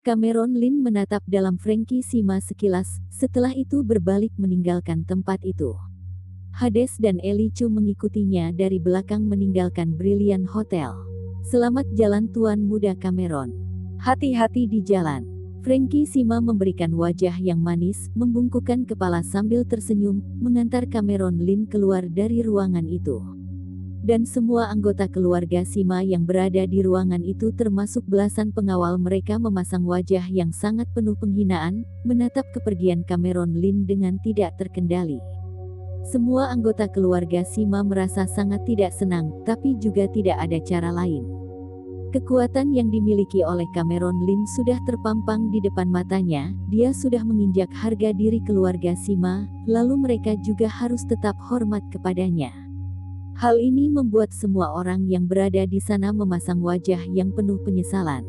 Cameron Lin menatap dalam Frankie Sima sekilas, setelah itu berbalik meninggalkan tempat itu. Hades dan Ellie Chu mengikutinya dari belakang meninggalkan Brilliant Hotel. Selamat jalan Tuan Muda Cameron. Hati-hati di jalan. Frankie Sima memberikan wajah yang manis, membungkukkan kepala sambil tersenyum, mengantar Cameron Lin keluar dari ruangan itu. Dan semua anggota keluarga Sima yang berada di ruangan itu termasuk belasan pengawal mereka memasang wajah yang sangat penuh penghinaan, menatap kepergian Cameron Lin dengan tidak terkendali. Semua anggota keluarga Sima merasa sangat tidak senang, tapi juga tidak ada cara lain. Kekuatan yang dimiliki oleh Cameron Lin sudah terpampang di depan matanya, dia sudah menginjak harga diri keluarga Sima, lalu mereka juga harus tetap hormat kepadanya. Hal ini membuat semua orang yang berada di sana memasang wajah yang penuh penyesalan.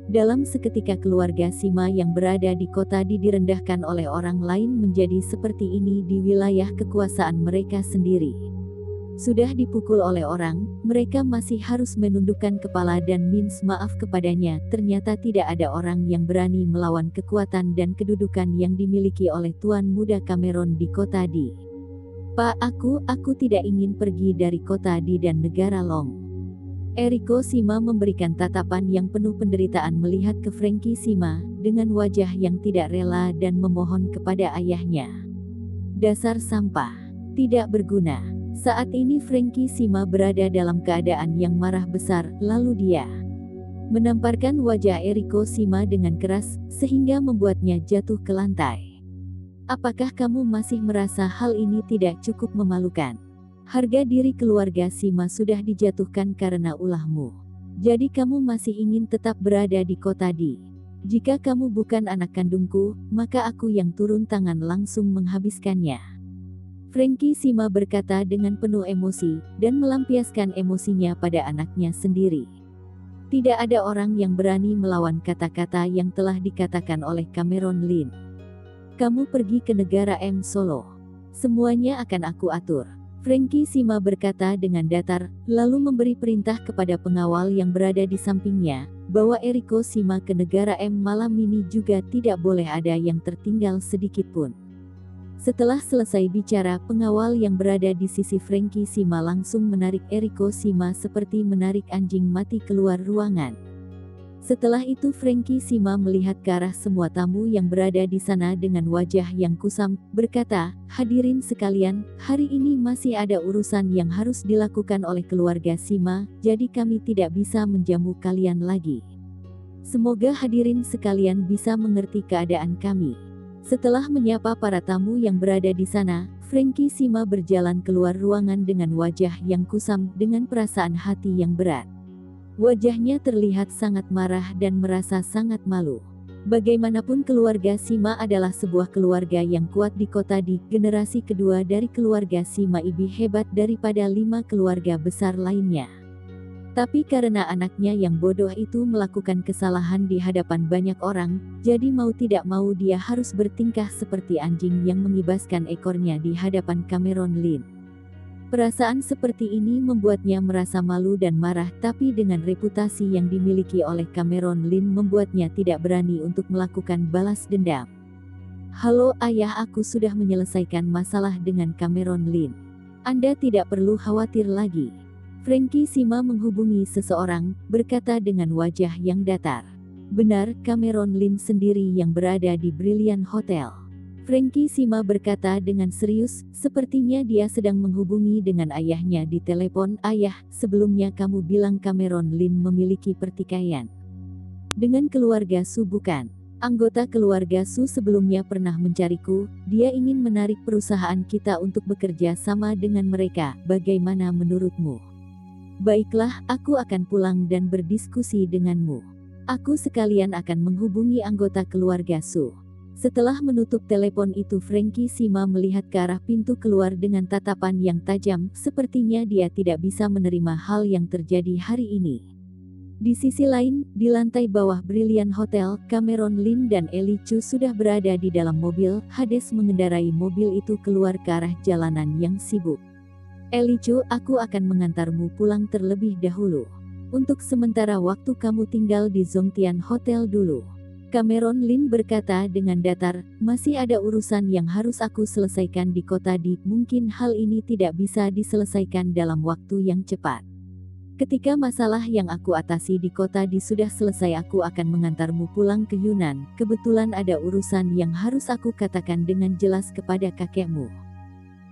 Dalam seketika keluarga Sima yang berada di kota direndahkan oleh orang lain menjadi seperti ini di wilayah kekuasaan mereka sendiri. Sudah dipukul oleh orang, mereka masih harus menundukkan kepala dan minta maaf kepadanya. Ternyata tidak ada orang yang berani melawan kekuatan dan kedudukan yang dimiliki oleh Tuan Muda Cameron di kota di. Pak, aku tidak ingin pergi dari kota di dan negara Long. Eriko Sima memberikan tatapan yang penuh penderitaan melihat ke Frankie Sima, dengan wajah yang tidak rela dan memohon kepada ayahnya. Dasar sampah, tidak berguna. Saat ini Frankie Sima berada dalam keadaan yang marah besar, lalu dia menamparkan wajah Eriko Sima dengan keras, sehingga membuatnya jatuh ke lantai. Apakah kamu masih merasa hal ini tidak cukup memalukan? Harga diri keluarga Sima sudah dijatuhkan karena ulahmu. Jadi kamu masih ingin tetap berada di kota di. Jika kamu bukan anak kandungku, maka aku yang turun tangan langsung menghabiskannya. Frankie Sima berkata dengan penuh emosi, dan melampiaskan emosinya pada anaknya sendiri. Tidak ada orang yang berani melawan kata-kata yang telah dikatakan oleh Cameron Lin. Kamu pergi ke negara M Solo. Semuanya akan aku atur. Frankie Sima berkata dengan datar, lalu memberi perintah kepada pengawal yang berada di sampingnya, bahwa Eriko Sima ke negara M malam ini juga tidak boleh ada yang tertinggal sedikit pun. Setelah selesai bicara, pengawal yang berada di sisi Frankie Sima langsung menarik Eriko Sima seperti menarik anjing mati keluar ruangan. Setelah itu Frankie Sima melihat ke arah semua tamu yang berada di sana dengan wajah yang kusam, berkata, hadirin sekalian, hari ini masih ada urusan yang harus dilakukan oleh keluarga Sima, jadi kami tidak bisa menjamu kalian lagi. Semoga hadirin sekalian bisa mengerti keadaan kami. Setelah menyapa para tamu yang berada di sana, Frankie Sima berjalan keluar ruangan dengan wajah yang kusam, dengan perasaan hati yang berat. Wajahnya terlihat sangat marah dan merasa sangat malu. Bagaimanapun keluarga Sima adalah sebuah keluarga yang kuat di kota di. Generasi kedua dari keluarga Sima lebih hebat daripada 5 keluarga besar lainnya. Tapi karena anaknya yang bodoh itu melakukan kesalahan di hadapan banyak orang, jadi mau tidak mau dia harus bertingkah seperti anjing yang mengibaskan ekornya di hadapan Cameron Lin. Perasaan seperti ini membuatnya merasa malu dan marah, tapi dengan reputasi yang dimiliki oleh Cameron Lin membuatnya tidak berani untuk melakukan balas dendam. Halo ayah, aku sudah menyelesaikan masalah dengan Cameron Lin. Anda tidak perlu khawatir lagi. Frankie Sima menghubungi seseorang, berkata dengan wajah yang datar. Benar, Cameron Lin sendiri yang berada di Brilliant Hotel. Frankie Sima berkata dengan serius, sepertinya dia sedang menghubungi dengan ayahnya di telepon. Ayah, sebelumnya kamu bilang Cameron Lin memiliki pertikaian dengan keluarga Su bukan? Anggota keluarga Su sebelumnya pernah mencariku, dia ingin menarik perusahaan kita untuk bekerja sama dengan mereka, bagaimana menurutmu? Baiklah, aku akan pulang dan berdiskusi denganmu. Aku sekalian akan menghubungi anggota keluarga Su. Setelah menutup telepon itu Frankie Sima melihat ke arah pintu keluar dengan tatapan yang tajam, sepertinya dia tidak bisa menerima hal yang terjadi hari ini. Di sisi lain, di lantai bawah Brilliant Hotel, Cameron Lin dan Ellie Chu sudah berada di dalam mobil. Hades mengendarai mobil itu keluar ke arah jalanan yang sibuk. Ellie Chu, aku akan mengantarmu pulang terlebih dahulu. Untuk sementara waktu kamu tinggal di Zongtian Hotel dulu. Cameron Lin berkata dengan datar, masih ada urusan yang harus aku selesaikan di kota Di. Mungkin hal ini tidak bisa diselesaikan dalam waktu yang cepat. Ketika masalah yang aku atasi di kota Di sudah selesai, aku akan mengantarmu pulang ke Yunan. Kebetulan ada urusan yang harus aku katakan dengan jelas kepada kakekmu.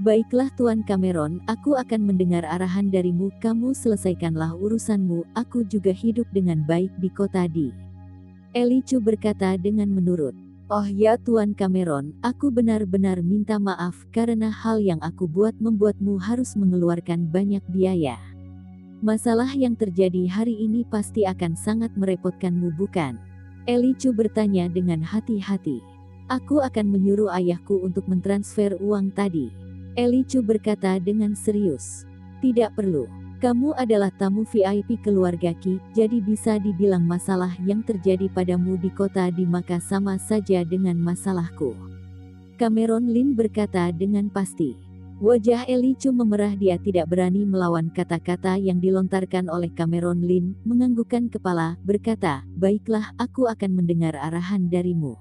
Baiklah Tuan Cameron, aku akan mendengar arahan darimu. Kamu selesaikanlah urusanmu, aku juga hidup dengan baik di kota Di. Eli Chu berkata dengan menurut. Oh ya Tuan Cameron, aku benar-benar minta maaf karena hal yang aku buat membuatmu harus mengeluarkan banyak biaya. Masalah yang terjadi hari ini pasti akan sangat merepotkanmu, bukan? Eli Chu bertanya dengan hati-hati. Aku akan menyuruh ayahku untuk mentransfer uang tadi. Eli Chu berkata dengan serius. Tidak perlu. Kamu adalah tamu VIP keluarga Qi, jadi bisa dibilang masalah yang terjadi padamu di kota Di maka sama saja dengan masalahku. Cameron Lin berkata dengan pasti. Wajah Eli Chu memerah, dia tidak berani melawan kata-kata yang dilontarkan oleh Cameron Lin, menganggukkan kepala, berkata, baiklah, aku akan mendengar arahan darimu.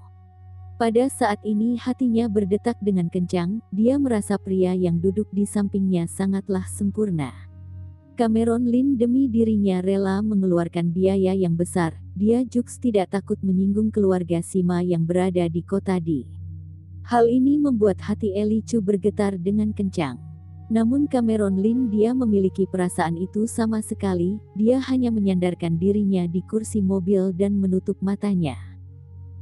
Pada saat ini hatinya berdetak dengan kencang, dia merasa pria yang duduk di sampingnya sangatlah sempurna. Cameron Lin demi dirinya rela mengeluarkan biaya yang besar, dia juga tidak takut menyinggung keluarga Sima yang berada di kota Di. Hal ini membuat hati Eli Chu bergetar dengan kencang. Namun Cameron Lin dia memiliki perasaan itu sama sekali, dia hanya menyandarkan dirinya di kursi mobil dan menutup matanya.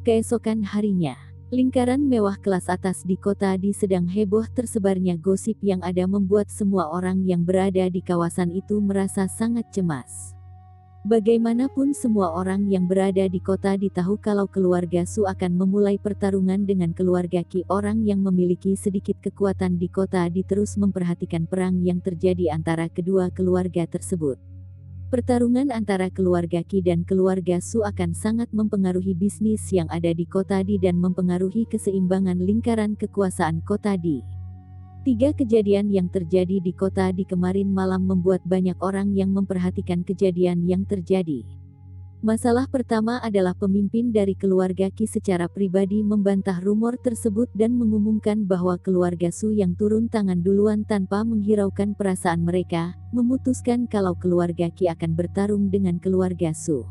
Keesokan harinya, lingkaran mewah kelas atas di kota Di sedang heboh, tersebarnya gosip yang ada membuat semua orang yang berada di kawasan itu merasa sangat cemas. Bagaimanapun semua orang yang berada di kota Di tahu kalau keluarga Su akan memulai pertarungan dengan keluarga Qi. Orang yang memiliki sedikit kekuatan di kota Di terus memperhatikan perang yang terjadi antara kedua keluarga tersebut. Pertarungan antara keluarga Qi dan keluarga Su akan sangat mempengaruhi bisnis yang ada di kota Di dan mempengaruhi keseimbangan lingkaran kekuasaan kota Di. 3 kejadian yang terjadi di kota Di kemarin malam membuat banyak orang yang memperhatikan kejadian yang terjadi. Masalah pertama adalah pemimpin dari keluarga Qi secara pribadi membantah rumor tersebut dan mengumumkan bahwa keluarga Su yang turun tangan duluan tanpa menghiraukan perasaan mereka, memutuskan kalau keluarga Qi akan bertarung dengan keluarga Su.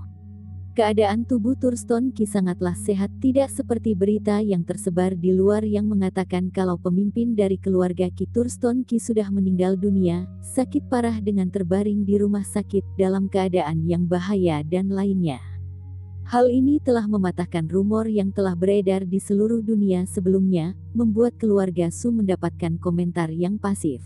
Keadaan tubuh Thurston Qi sangatlah sehat, tidak seperti berita yang tersebar di luar yang mengatakan kalau pemimpin dari keluarga Qi Thurston Qi sudah meninggal dunia, sakit parah dengan terbaring di rumah sakit dalam keadaan yang bahaya dan lainnya. Hal ini telah mematahkan rumor yang telah beredar di seluruh dunia sebelumnya, membuat keluarga Su mendapatkan komentar yang pasif.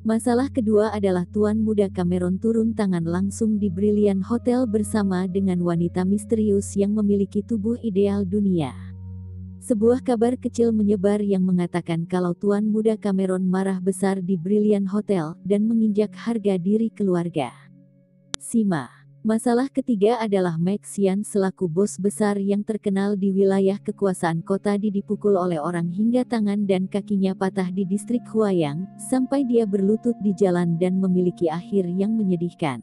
Masalah kedua adalah Tuan Muda Cameron turun tangan langsung di Brilliant Hotel bersama dengan wanita misterius yang memiliki tubuh ideal dunia. Sebuah kabar kecil menyebar yang mengatakan kalau Tuan Muda Cameron marah besar di Brilliant Hotel dan menginjak harga diri keluarga Sima. Masalah ketiga adalah Max Xian selaku bos besar yang terkenal di wilayah kekuasaan kota Di dipukul oleh orang hingga tangan dan kakinya patah di distrik Huayang, sampai dia berlutut di jalan dan memiliki akhir yang menyedihkan.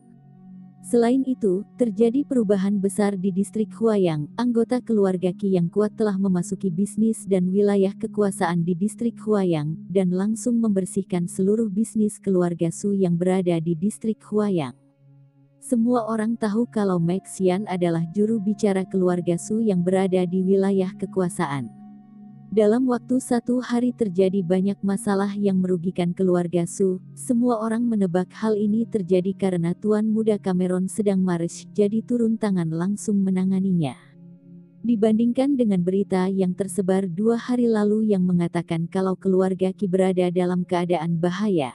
Selain itu, terjadi perubahan besar di distrik Huayang. Anggota keluarga Qi yang kuat telah memasuki bisnis dan wilayah kekuasaan di distrik Huayang, dan langsung membersihkan seluruh bisnis keluarga Su yang berada di distrik Huayang. Semua orang tahu kalau Max Xian adalah juru bicara keluarga Su yang berada di wilayah kekuasaan. Dalam waktu 1 hari terjadi banyak masalah yang merugikan keluarga Su. Semua orang menebak hal ini terjadi karena Tuan Muda Cameron sedang marah, jadi turun tangan langsung menanganinya. Dibandingkan dengan berita yang tersebar 2 hari lalu yang mengatakan kalau keluarga Qi berada dalam keadaan bahaya.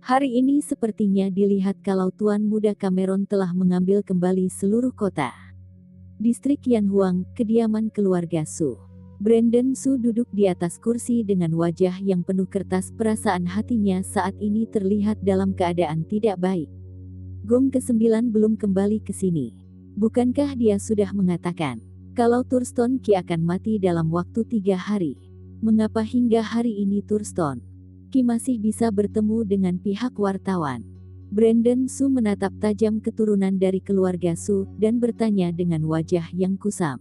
Hari ini sepertinya dilihat kalau Tuan Muda Cameron telah mengambil kembali seluruh kota. Distrik Yanhuang, kediaman keluarga Su. Brandon Su duduk di atas kursi dengan wajah yang penuh kertas. Perasaan hatinya saat ini terlihat dalam keadaan tidak baik. Gong ke-9 belum kembali ke sini. Bukankah dia sudah mengatakan kalau Thurston Qi akan mati dalam waktu 3 hari? Mengapa hingga hari ini Thurston Qi masih bisa bertemu dengan pihak wartawan? Brandon Su menatap tajam keturunan dari keluarga Su, dan bertanya dengan wajah yang kusam.